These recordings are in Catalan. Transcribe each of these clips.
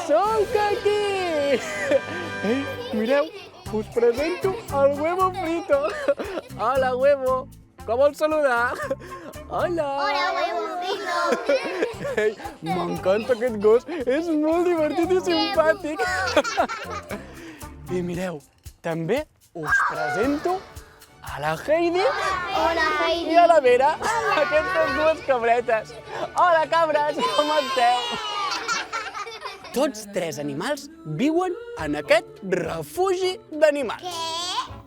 Soc aquí! Ei, mireu, us presento el huevo frito. Hola, huevo. Com vols saludar? Hola! Hola, huevo frito! Ei, m'encanta aquest gos, és molt divertit i simpàtic. I mireu, també us presento a la Heidi Hola, Heidi! i a la Vera, aquestes dues cabretes. Hola, cabres, com esteu? Tots tres animals viuen en aquest refugi d'animals.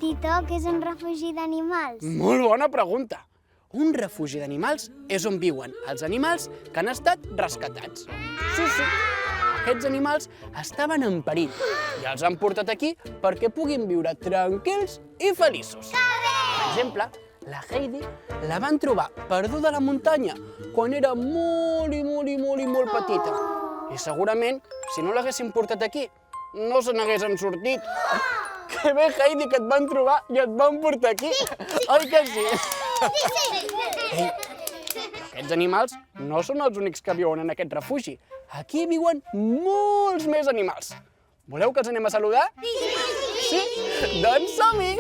Tito, què és un refugi d'animals? Molt bona pregunta. Un refugi d'animals és on viuen els animals que han estat rescatats. Sí. Aquests animals estaven en perill i els han portat aquí perquè puguin viure tranquils i feliços. Per exemple, la Heidi la van trobar perduda a la muntanya quan era molt petita. I segurament, si no l'haguessin portat aquí, no se n'haguessin sortit. Que bé, Heidi, que et van trobar i et van portar aquí. Oi que sí? Ei, aquests animals no són els únics que viuen en aquest refugi. Aquí viuen molts més animals. Voleu que els anem a saludar? Sí? Doncs som-hi!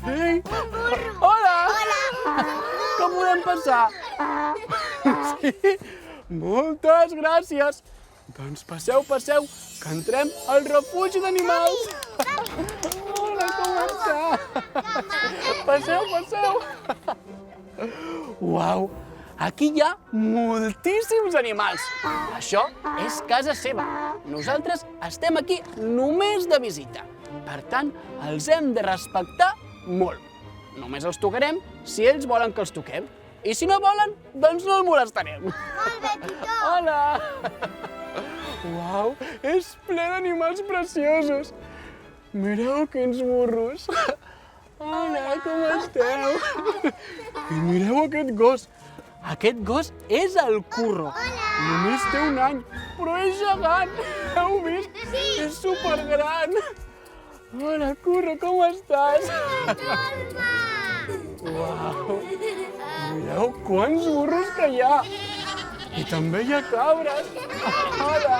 Ei! Hola! Com podem passar? Sí? Moltes gràcies! Doncs passeu, que entrem al refugi d'animals. Hola, com està? Passeu. Uau, aquí hi ha moltíssims animals. Això és casa seva. Nosaltres estem aquí només de visita. Per tant, els hem de respectar molt. Només els tocarem si ells volen que els toquem. I si no volen, doncs no el molestarem. Molt bé, Tito! Hola! Uau, és ple d'animals preciosos. Mireu quins burros. Hola, com esteu? I mireu aquest gos. Aquest gos és el Curro. Només té 1 any, però és gegant. Heu vist? Sí. És supergran. Hola, Curro, com estàs? Uau! Mireu quants burros que hi ha! I també hi ha cabres! Hola!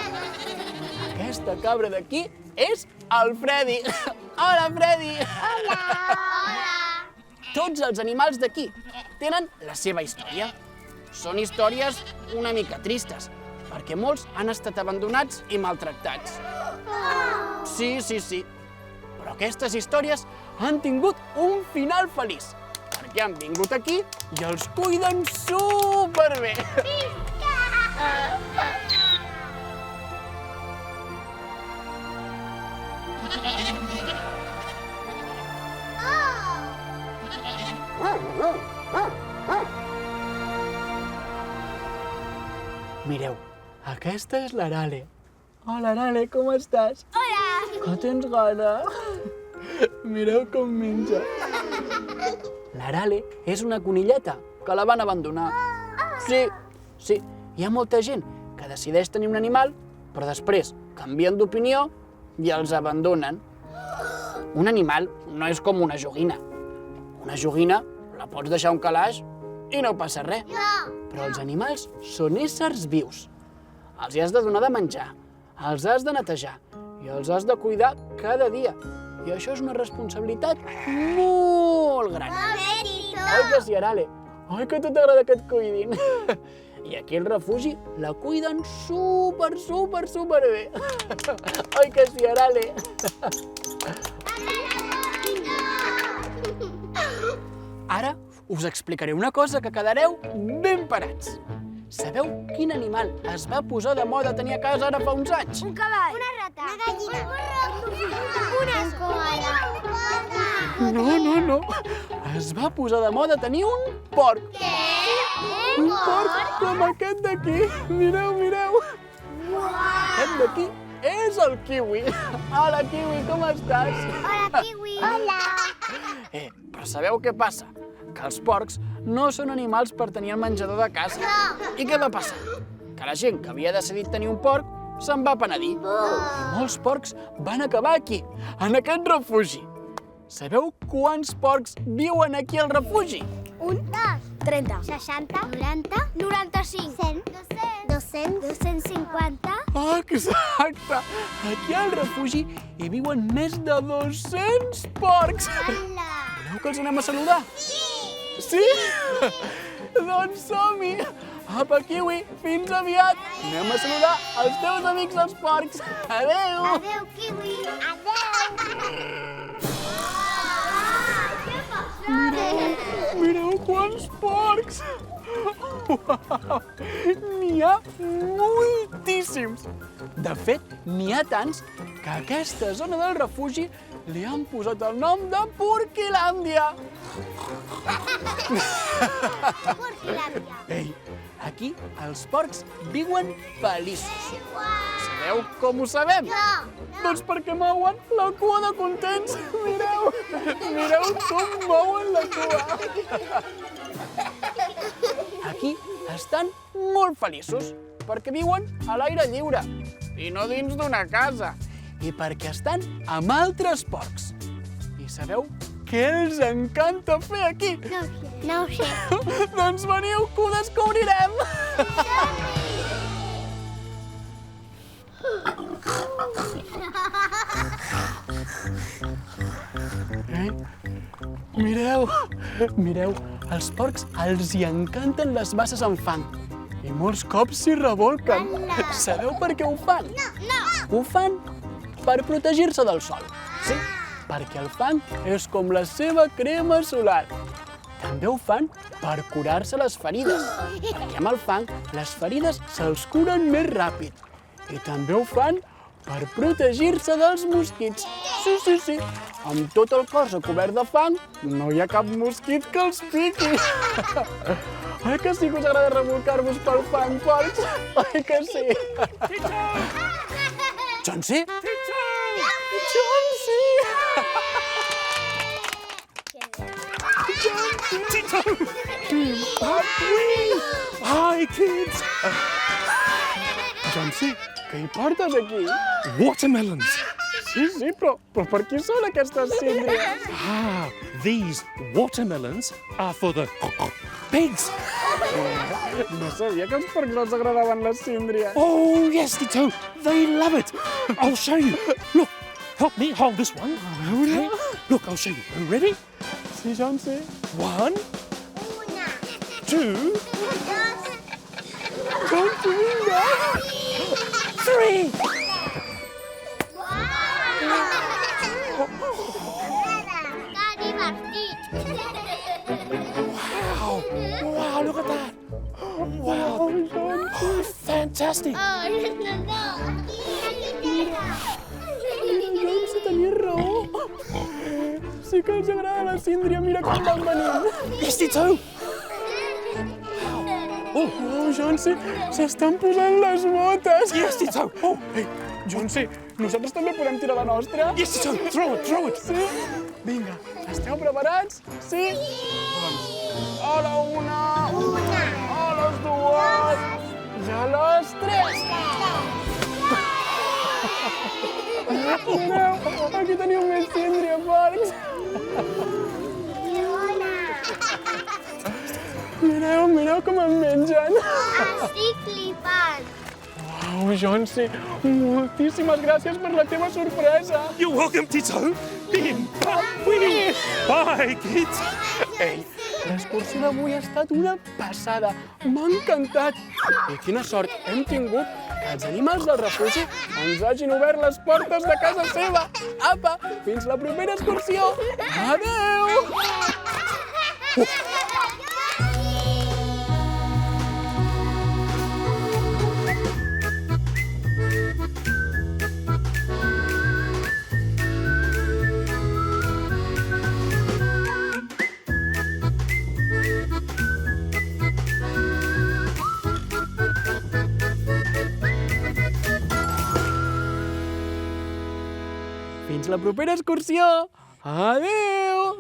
Aquesta cabra d'aquí és el Freddy! Hola, Freddy! Hola! Tots els animals d'aquí tenen la seva història. Són històries una mica tristes, perquè molts han estat abandonats i maltractats. Sí. Però aquestes històries han tingut un final feliç, perquè han vingut aquí i els cuiden superbé. Mireu, aquesta és l'Arale. Hola, Arale, com estàs? Hola! Que tens gana? Mireu com menja. L'Arale és una conilleta que la van abandonar. Sí, hi ha molta gent que decideix tenir un animal, però després canvien d'opinió i els abandonen. Un animal no és com una joguina. Una joguina la pots deixar a un calaix i no passa res. Però els animals són éssers vius. Els hi has de donar de menjar, els has de netejar i els has de cuidar cada dia. I això és una responsabilitat molt gran. Oi que sí, Arale? Oi que a tu t'agrada que et cuidin? I aquí al refugi la cuiden superbé. Oi que sí, Arale? Ara us explicaré una cosa que quedareu ben parats. Sabeu quin animal es va posar de moda a tenir a casa ara fa uns anys? Un cavall. Una rata. Una gallina. Un koala. No. Es va posar de moda tenir un porc. Què? Un porc com aquest d'aquí. Mireu. Aquest d'aquí és el Kiwi. Hola, Kiwi, com estàs? Hola, Kiwi. Hola. Però sabeu què passa? Que els porcs no són animals per tenir el menjador de casa. I què va passar? Que la gent que havia decidit tenir un porc se'n va penedir. I molts porcs van acabar aquí, en aquest refugi. sabeu quants porcs viuen aquí al refugi? 1, 2, 30, 60, 90, 95, 100, 200, 250. Exacte! Aquí al refugi hi viuen més de 200 porcs! Voleu que els anem a saludar? Sí! Doncs som-hi! Apa, Kiwi, fins aviat! Anem a saludar els teus amics els porcs! Adéu! Adéu, Kiwi. Adéu. Mireu quants porcs! Uau! N'hi ha moltíssims! De fet, n'hi ha tants que a aquesta zona del refugi li han posat el nom de Porquilàndia. Porquilàndia. Ei, aquí els porcs viuen feliços. Sabeu com ho sabem? No. Doncs perquè mouen la cua de contents. Mireu, mireu com mouen la cua. Aquí estan molt feliços perquè viuen a l'aire lliure i no dins d'una casa i perquè estan amb altres porcs. I sabeu què els encanta fer aquí? No ho sé. Doncs veniu, que ho descobrirem! Mireu, mireu, als porcs els hi encanten les basses amb fang i molts cops s'hi revolquen. Sabeu per què ho fan? No. Ho fan per protegir-se del sol. Sí, perquè el fang és com la seva crema solar. També ho fan per curar-se les ferides, perquè amb el fang les ferides se'ls curen més ràpid. I també ho fan per protegir-se dels mosquits. Sí. Amb tot el cos recobert de fang, no hi ha cap mosquit que els piqui. Oi que sí que us agrada revolcar-vos pel fang, porcs? Oi que sí? Johnsi? Johnsi! Tito! Hi, kids! Johnsi, què hi portes aquí? Watermelons! Sí, però per qui són aquestes síndries? Ah, these watermelons are for the pigs! No sabia que als porcs no els agradaven les síndries. Oh, yes, Tito! They love it! I'll show you. Look, help me hold this one. Okay. Look, I'll show you. Are you ready? Sí, Johnsi. 1, 2, Johnsi, vinga! 3! Que divertit. Wow, look at that! Wow, Johnsi. fantastic! Johnsi, tenies raó. Sí que els agrada la síndria, mira com van venint. Yes, Tito! Oh, Johnsi, s'estan posant les botes. Yes, Tito! Oh, Ei, Johnsi, nosaltres també podem tirar la nostra? yes, Tito! Throw it, throw it! Sí? Vinga, esteu preparats? Sí? Doncs, a la una, a les dues, i a les tres. Mireu, aquí teniu més síndria, porcs. Mireu com em mengen. Estic flipant. Au, Johnsi, moltíssimes gràcies per la teva sorpresa. You're welcome, Tito! Bim, bam, wee! Bye, kids! Ei, l'excursió d'avui ha estat una passada. M'ha encantat. I quina sort hem tingut que els animals del refugi ens hagin obert les portes de casa seva. Apa, fins la propera excursió. Adéu! Fins la propera excursió. Adéu!